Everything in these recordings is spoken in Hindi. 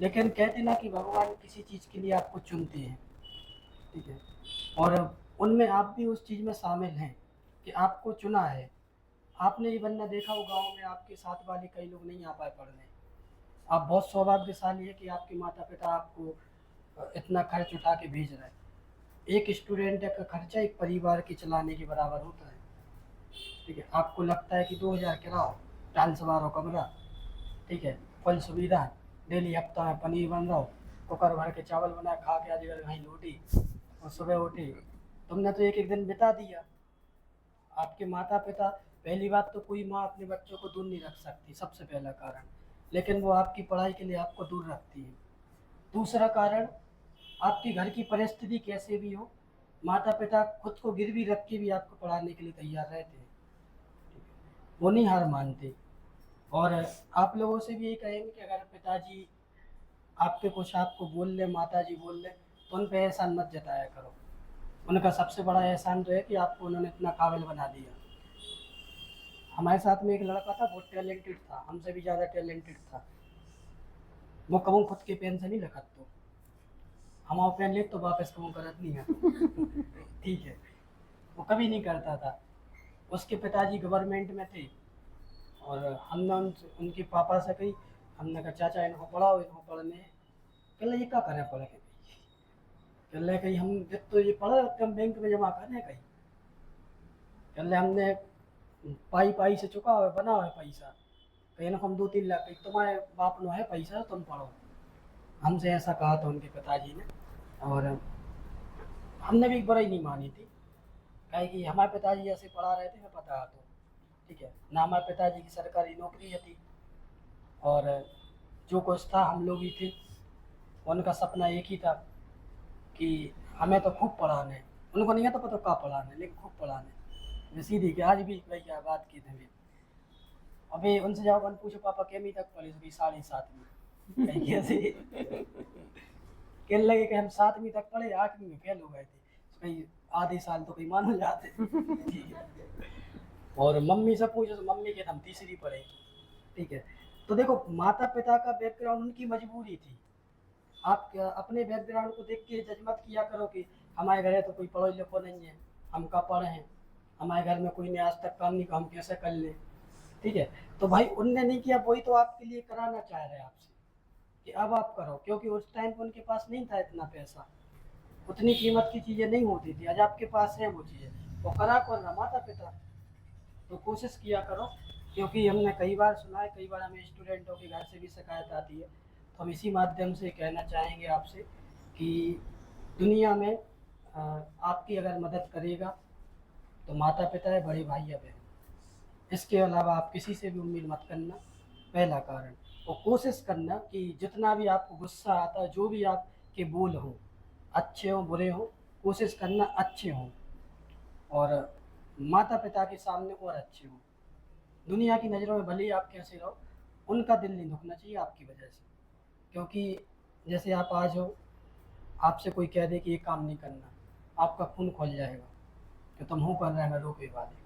लेकिन कहते ना कि भगवान किसी चीज़ के लिए आपको चुनते हैं, ठीक है? और उनमें आप भी उस चीज़ में शामिल हैं कि आपको चुना है। आपने ये बनना देखा हो गाँव में आपके साथ वाले कई लोग नहीं आ पाए पढ़ने। आप बहुत सौभाग्यशाली है कि आपके माता-पिता आपको इतना खर्च उठा के भेज रहे हैं। एक स्टूडेंट का खर्चा एक परिवार के चलाने के बराबर होता है, ठीक है? आपको लगता है कि 2000 किराया, टाइल्स मारो कमरा, ठीक है? फुल सुविधा, डेली हफ्ता में पनीर बन रहा हो, कुकर भर के चावल बना खा के आज अगर वहीं लौटी और सुबह उठी, तुमने तो एक-एक दिन बिता दिया। आपके माता-पिता, पहली बात तो कोई माँ अपने बच्चों को दूर नहीं रख सकती, सबसे पहला कारण, लेकिन वो आपकी पढ़ाई के लिए आपको दूर रखती है। दूसरा कारण, आपके घर की परिस्थिति कैसे भी हो, माता-पिता खुद को गिरवी रख के भी आपको पढ़ाने के लिए तैयार रहते हैं, ठीक है? वो नहीं हार मानते। और आप लोगों से भी यही कहेंगे कि अगर पिताजी आपके कुछ आपको बोल लें, माताजी बोल लें, तो उन पे एहसान मत जताया करो। उनका सबसे बड़ा एहसान तो है कि आपको उन्होंने इतना काबिल बना दिया। हमारे साथ में एक लड़का था, बहुत टैलेंटेड था, हमसे भी ज़्यादा टैलेंटेड था। वो कबहू खुद के पेन से नहीं लिखत तो। हमारा पेन लिख तो वापस कबहू करत नहीं है। ठीक है, वो कभी नहीं करता था। उसके पिताजी गवर्नमेंट में थे और हमने उनके पापा से कही, हमने कहा चाचा इनको पढ़ाओ, इनको पढ़ने। कह रहे ये क्या करें पढ़ के? कह रहे कहीं हम जब तो ये पढ़ा हम बैंक में जमा करें कहीं। कह रहे हमने पाई पाई से चुका हुआ बना हुआ है पैसा, कहीं ना हम 2-3 लाख कहीं तुम्हारे बाप नो है पैसा तुम पढ़ो। हमसे ऐसा कहा था उनके पिताजी ने। और हमने भी एक बुराई नहीं मानी थी, काहे कि हमारे पिताजी ऐसे पढ़ा रहे थे, मैं पता तो, ठीक है ना, हमारे पिताजी की सरकारी नौकरी थी। और जो कुछ था हम लोग ही थे, उनका सपना एक ही था कि हमें तो खूब पढ़ाना है। उनको नहीं आता पता कहाँ पढ़ाना है, लेकिन खूब पढ़ाना है। मैं सीधी कि आज भी भाई क्या बात की थे। अबे उनसे जाओ अपन पूछो पापा केमी तक पढ़े, तो 7.5 कहीं कैसे। कहने लगे कि हम 7वीं तक पढ़े, 8वीं में फेल हो गए थे, तो कहीं आधे साल तो कहीं मानो जाते। ठीक है। और मम्मी से पूछो तो मम्मी के हम तीसरी पढ़े, ठीक है। तो देखो माता पिता का बैकग्राउंड उनकी मजबूरी थी। आप अपने बैकग्राउंड को देख के जज मत किया करो कि हमारे घर है तो कोई पढ़ो लिखो नहीं है, हम कहाँ पढ़े हैं, हमारे घर में कोई ने आज तक काम नहीं किया, हम कैसे कर लें, ठीक है। तो भाई उनने नहीं किया, वही तो आपके लिए कराना चाह रहे हैं आपसे कि अब आप करो, क्योंकि उस टाइम पे उनके पास नहीं था इतना पैसा, उतनी कीमत की चीज़ें नहीं होती थी, आज आपके पास है वो चीज़ें, वो करा कौन रहा, माता पिता। तो कोशिश किया करो, क्योंकि हमने कई बार सुना है, कई बार हमें स्टूडेंटों के घर से भी शिकायत आती है। तो हम इसी माध्यम से कहना चाहेंगे आपसे कि दुनिया में आपकी अगर मदद करेगा तो माता पिता है, बड़े भाई या बहन। इसके अलावा आप किसी से भी उम्मीद मत करना, पहला कारण। और कोशिश करना कि जितना भी आपको गुस्सा आता है, जो भी आपके बोल हो, अच्छे हों बुरे हों, कोशिश करना अच्छे हों। और माता पिता के सामने और अच्छे हों। दुनिया की नज़रों में भले ही आप कैसे रहो, उनका दिल नहीं दुखना चाहिए आपकी वजह से। क्योंकि जैसे आप आज हो, आपसे कोई कह दे कि ये काम नहीं करना, आपका खून खोल जाएगा कि तुम हो कर रहे हैं, मैं रोके वाले।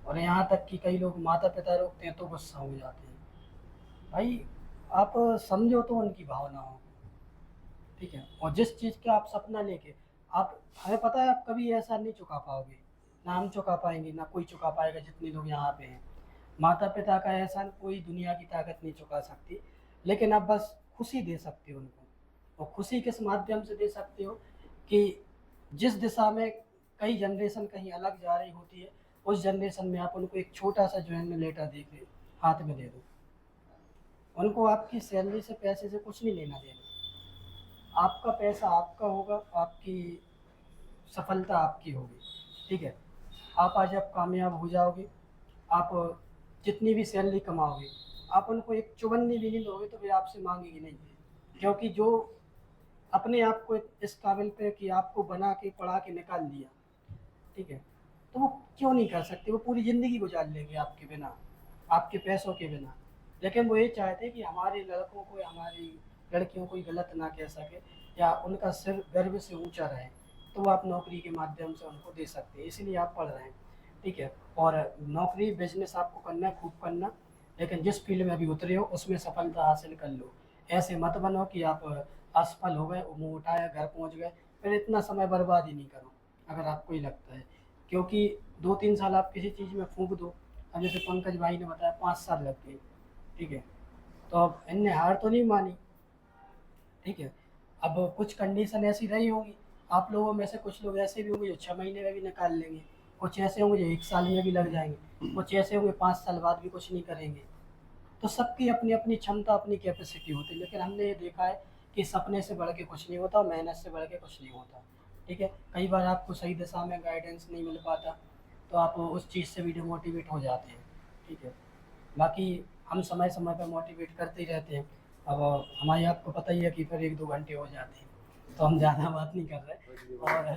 और यहाँ तक कि कई लोग माता पिता रोकते हैं तो गुस्सा हो जाते हैं। भाई आप समझो तो उनकी भावनाओं को, ठीक है। और जिस चीज़ का आप सपना लेके, आप, हमें पता है आप कभी ऐसा नहीं चुका पाओगे, ना हम चुका पाएंगे ना कोई चुका पाएगा जितने लोग यहाँ पे हैं। माता पिता का एहसान कोई दुनिया की ताकत नहीं चुका सकती, लेकिन आप बस खुशी दे सकते हो उनको। और खुशी किस माध्यम से दे सकते हो कि जिस दिशा में कई जनरेशन कहीं अलग जा रही होती है, उस जनरेशन में आप उनको एक छोटा सा जो है लेटर दे के हाथ में दे दो। उनको आपकी सैलरी से पैसे से कुछ नहीं लेना देना, आपका पैसा आपका होगा, आपकी सफलता आपकी होगी, ठीक है। आप आज आप कामयाब हो जाओगे, आप जितनी भी सैलरी कमाओगे, आप उनको एक चुगन्नी भी नहीं दोगे तो वे आपसे मांगेंगे नहीं, क्योंकि जो अपने आप को इस काबिल पे कि आपको बना के पढ़ा के निकाल दिया, ठीक है, तो वो क्यों नहीं कर सकते, वो पूरी ज़िंदगी गुजार लेंगे आपके बिना, आपके पैसों के बिना। लेकिन वो ये चाहते हैं कि हमारे लड़कों को या हमारी लड़कियों को गलत ना कह सके, या उनका सिर गर्व से ऊंचा रहे, तो वो आप नौकरी के माध्यम से उनको दे सकते हैं, इसीलिए आप पढ़ रहे हैं, ठीक है। और नौकरी बिजनेस आपको करना है, खूब करना, लेकिन जिस फील्ड में अभी उतरे हो उसमें सफलता हासिल कर लो। ऐसे मत बनो कि आप असफल हो गए, मुँह उठाया, घर पहुँच गए, फिर इतना समय बर्बाद ही नहीं करो, अगर आपको ही लगता है। क्योंकि 2-3 साल आप किसी चीज़ में फूँक दो, अब जैसे पंकज भाई ने बताया 5 साल लग गए, ठीक है? तो अब इनने हार तो नहीं मानी, ठीक है? अब कुछ कंडीशन ऐसी रही होंगी, आप लोगों में से कुछ लोग ऐसे भी होंगे जो 6 महीने में भी निकाल लेंगे, कुछ ऐसे होंगे जो 1 साल में भी लग जाएँगे, कुछ ऐसे होंगे 5 साल बाद भी कुछ नहीं करेंगे। तो सबकी अपनी-अपनी क्षमता, अपनी कैपेसिटी होती है, लेकिन हमने ये देखा है कि सपने से बढ़ के कुछ नहीं होता, मेहनत से बढ़ के कुछ नहीं होता, ठीक है? कई बार आपको सही दिशा में गाइडेंस नहीं मिल पाता, तो आप उस चीज़ से भी डिमोटिवेट हो जाते हैं, ठीक है? बाकी हम समय-समय पे मोटिवेट करते ही रहते हैं। अब हमारी आपको पता ही है कि फिर 1-2 घंटे हो जाते हैं, तो हम ज़्यादा बात नहीं कर रहे और